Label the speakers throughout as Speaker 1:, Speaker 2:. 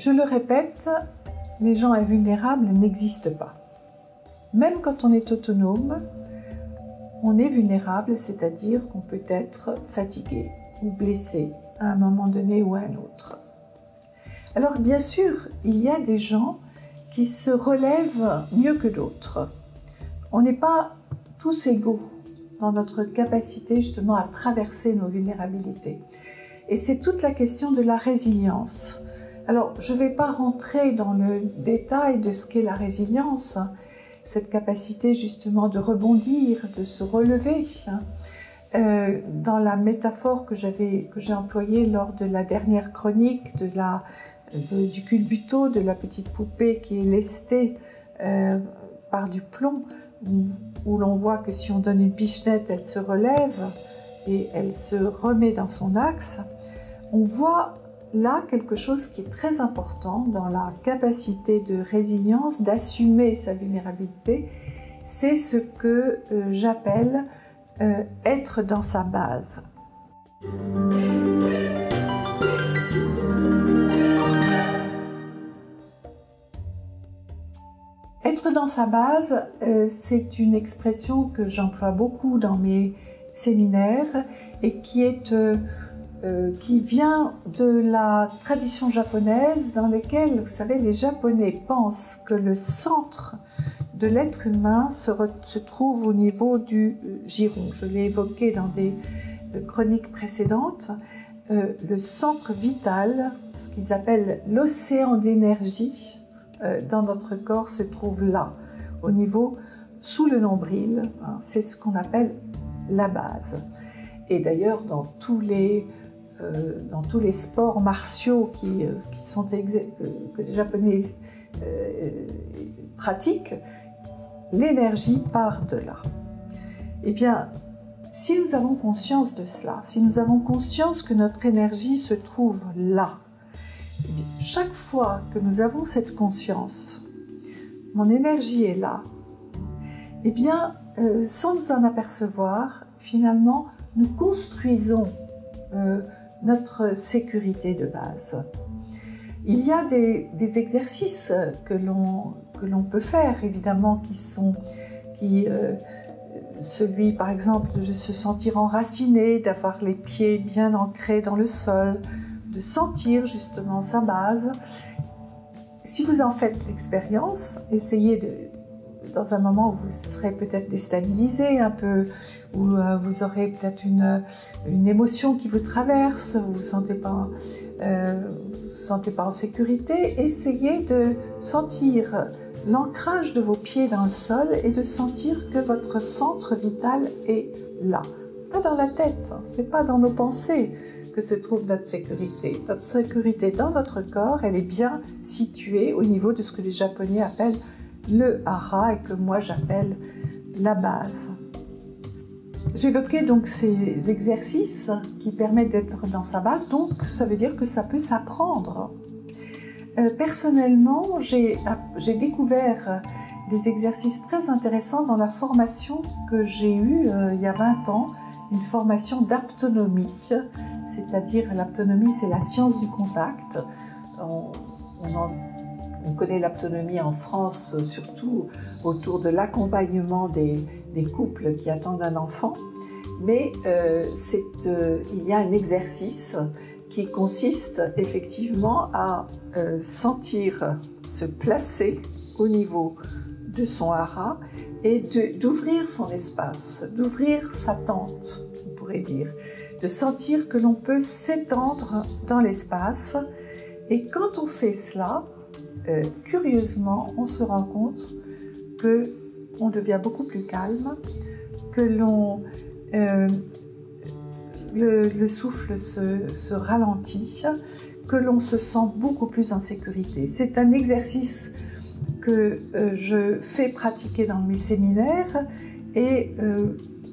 Speaker 1: Je le répète, les gens invulnérables n'existent pas. Même quand on est autonome, on est vulnérable, c'est-à-dire qu'on peut être fatigué ou blessé à un moment donné ou à un autre. Alors bien sûr, il y a des gens qui se relèvent mieux que d'autres. On n'est pas tous égaux dans notre capacité justement à traverser nos vulnérabilités. Et c'est toute la question de la résilience. Alors, je ne vais pas rentrer dans le détail de ce qu'est la résilience, cette capacité justement de rebondir, de se relever. Dans la métaphore que j'ai employée lors de la dernière chronique du culbuto, de la petite poupée qui est lestée par du plomb, où l'on voit que si on donne une pichenette, elle se relève et elle se remet dans son axe, on voit là quelque chose qui est très important dans la capacité de résilience, d'assumer sa vulnérabilité, c'est ce que j'appelle être dans sa base. Être dans sa base, c'est une expression que j'emploie beaucoup dans mes séminaires et qui vient de la tradition japonaise dans laquelle, vous savez, les Japonais pensent que le centre de l'être humain se trouve au niveau du giron. Je l'ai évoqué dans des chroniques précédentes. Le centre vital, ce qu'ils appellent l'océan d'énergie dans notre corps, se trouve là, au niveau sous le nombril. C'est ce qu'on appelle la base. Et d'ailleurs, dans tous les sports martiaux que les Japonais pratiquent, l'énergie part de là. Eh bien, si nous avons conscience de cela, si nous avons conscience que notre énergie se trouve là, eh bien, chaque fois que nous avons cette conscience, mon énergie est là, eh bien, sans nous en apercevoir, finalement, nous construisons notre sécurité de base. Il y a des exercices que l'on peut faire, évidemment, celui, par exemple, de se sentir enraciné, d'avoir les pieds bien ancrés dans le sol, de sentir justement sa base. Si vous en faites l'expérience, essayez dans un moment où vous serez peut-être déstabilisé un peu, où vous aurez peut-être une émotion qui vous traverse, vous ne vous sentez pas en sécurité, essayez de sentir l'ancrage de vos pieds dans le sol et de sentir que votre centre vital est là. Pas dans la tête, c'est pas dans nos pensées que se trouve notre sécurité. Notre sécurité dans notre corps, elle est bien située au niveau de ce que les Japonais appellent le hara et que moi j'appelle la base. J'évoquais donc ces exercices qui permettent d'être dans sa base, donc ça veut dire que ça peut s'apprendre. Personnellement, j'ai découvert des exercices très intéressants dans la formation que j'ai eue il y a 20 ans, une formation d'aptonomie, c'est-à-dire l'aptonomie, c'est la science du contact. On connaît l'aptonomie en France, surtout autour de l'accompagnement des couples qui attendent un enfant, mais il y a un exercice qui consiste effectivement à sentir se placer au niveau de son hara et d'ouvrir son espace, d'ouvrir sa tente, on pourrait dire, de sentir que l'on peut s'étendre dans l'espace. Et quand on fait cela, curieusement, on se rend compte qu'on devient beaucoup plus calme, que le souffle se ralentit, que l'on se sent beaucoup plus en sécurité. C'est un exercice que je fais pratiquer dans mes séminaires et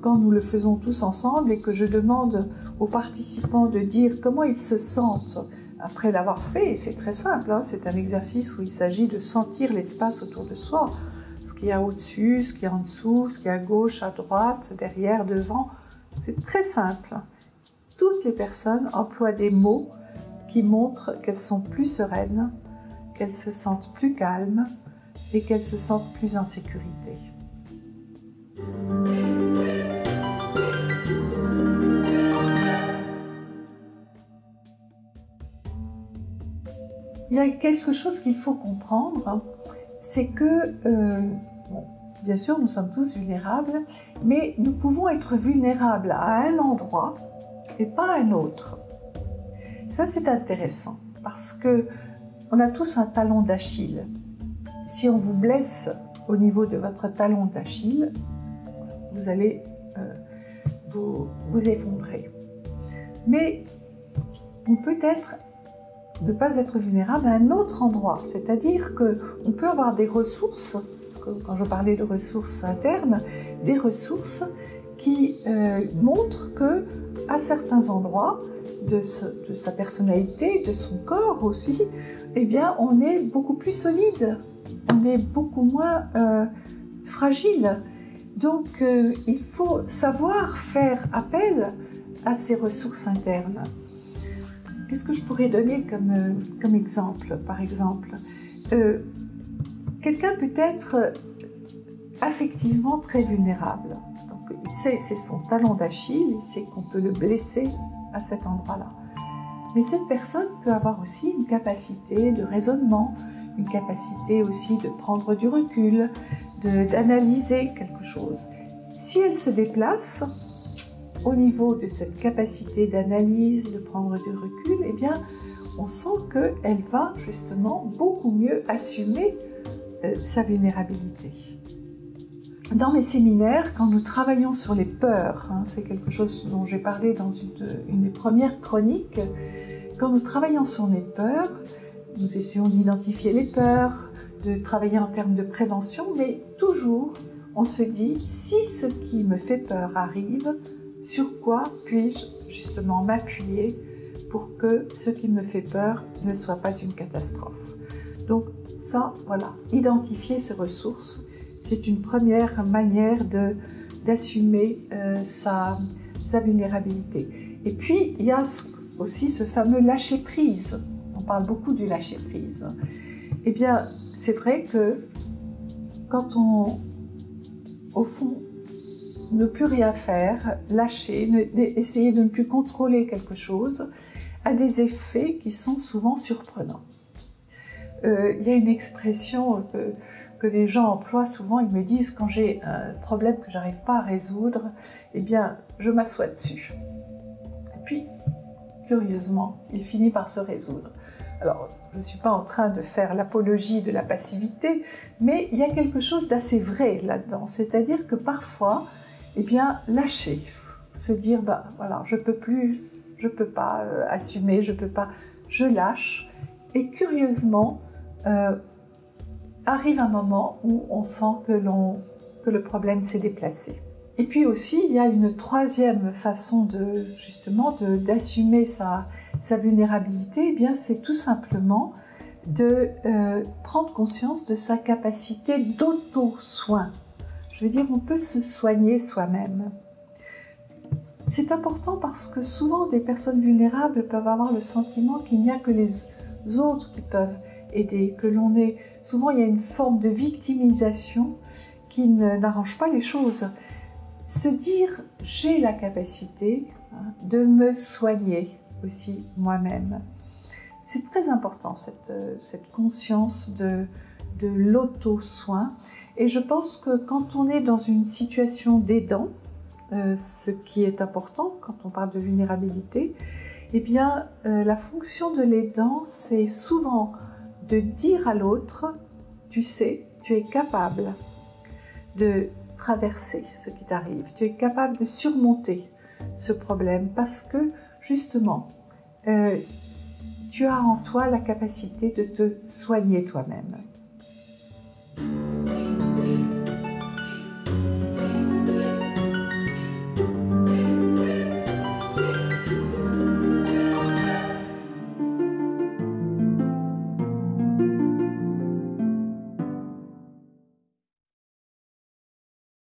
Speaker 1: quand nous le faisons tous ensemble et que je demande aux participants de dire comment ils se sentent après l'avoir fait, c'est très simple, hein, c'est un exercice où il s'agit de sentir l'espace autour de soi, ce qu'il y a au-dessus, ce qu'il y a en dessous, ce qu'il y a à gauche, à droite, derrière, devant. C'est très simple. Toutes les personnes emploient des mots qui montrent qu'elles sont plus sereines, qu'elles se sentent plus calmes et qu'elles se sentent plus en sécurité. Il y a quelque chose qu'il faut comprendre, c'est que, bon, bien sûr, nous sommes tous vulnérables, mais nous pouvons être vulnérables à un endroit et pas à un autre. Ça, c'est intéressant, parce que on a tous un talon d'Achille. Si on vous blesse au niveau de votre talon d'Achille, vous allez vous effondrer. Mais on peut ne pas être vulnérable à un autre endroit, c'est-à-dire qu'on peut avoir des ressources, parce que quand je parlais de ressources internes, des ressources qui montrent que à certains endroits de sa personnalité, de son corps aussi, eh bien, on est beaucoup plus solide, on est beaucoup moins fragile. Donc, il faut savoir faire appel à ces ressources internes. Qu'est-ce que je pourrais donner comme exemple, par exemple? Quelqu'un peut être affectivement très vulnérable. Donc, il sait, c'est son talon d'Achille, il sait qu'on peut le blesser à cet endroit-là. Mais cette personne peut avoir aussi une capacité de raisonnement, une capacité aussi de prendre du recul, d'analyser quelque chose. Si elle se déplace au niveau de cette capacité d'analyse, de prendre du recul, eh bien, on sent qu'elle va justement beaucoup mieux assumer sa vulnérabilité. Dans mes séminaires, quand nous travaillons sur les peurs, c'est quelque chose dont j'ai parlé dans une des premières chroniques, quand nous travaillons sur les peurs, nous essayons d'identifier les peurs, de travailler en termes de prévention, mais toujours on se dit, si ce qui me fait peur arrive, sur quoi puis-je justement m'appuyer pour que ce qui me fait peur ne soit pas une catastrophe. Donc ça, voilà, identifier ces ressources, c'est une première manière d'assumer sa vulnérabilité. Et puis, il y a aussi ce fameux lâcher-prise. On parle beaucoup du lâcher-prise. Eh bien, c'est vrai que quand au fond, ne plus rien faire, lâcher, essayer de ne plus contrôler quelque chose, a des effets qui sont souvent surprenants. Il y a une expression que les gens emploient souvent, ils me disent quand j'ai un problème que j'arrive pas à résoudre, eh bien, je m'assois dessus. Et puis, curieusement, il finit par se résoudre. Alors, je ne suis pas en train de faire l'apologie de la passivité, mais il y a quelque chose d'assez vrai là-dedans, c'est-à-dire que parfois, eh bien, lâcher, se dire, bah, voilà, je peux plus, je peux pas assumer, je peux pas, je lâche. Et curieusement, arrive un moment où on sent que le problème s'est déplacé. Et puis aussi, il y a une troisième façon justement d'assumer sa vulnérabilité, eh bien, c'est tout simplement de prendre conscience de sa capacité d'auto-soin. Je veux dire, on peut se soigner soi-même. C'est important parce que souvent, des personnes vulnérables peuvent avoir le sentiment qu'il n'y a que les autres qui peuvent aider, que l'on est... Souvent, il y a une forme de victimisation qui n'arrange pas les choses. Se dire, j'ai la capacité de me soigner aussi moi-même. C'est très important, cette conscience de l'auto-soin. Et je pense que quand on est dans une situation d'aidant, ce qui est important quand on parle de vulnérabilité, eh bien, la fonction de l'aidant, c'est souvent de dire à l'autre, tu sais, tu es capable de traverser ce qui t'arrive, tu es capable de surmonter ce problème parce que, justement, tu as en toi la capacité de te soigner toi-même.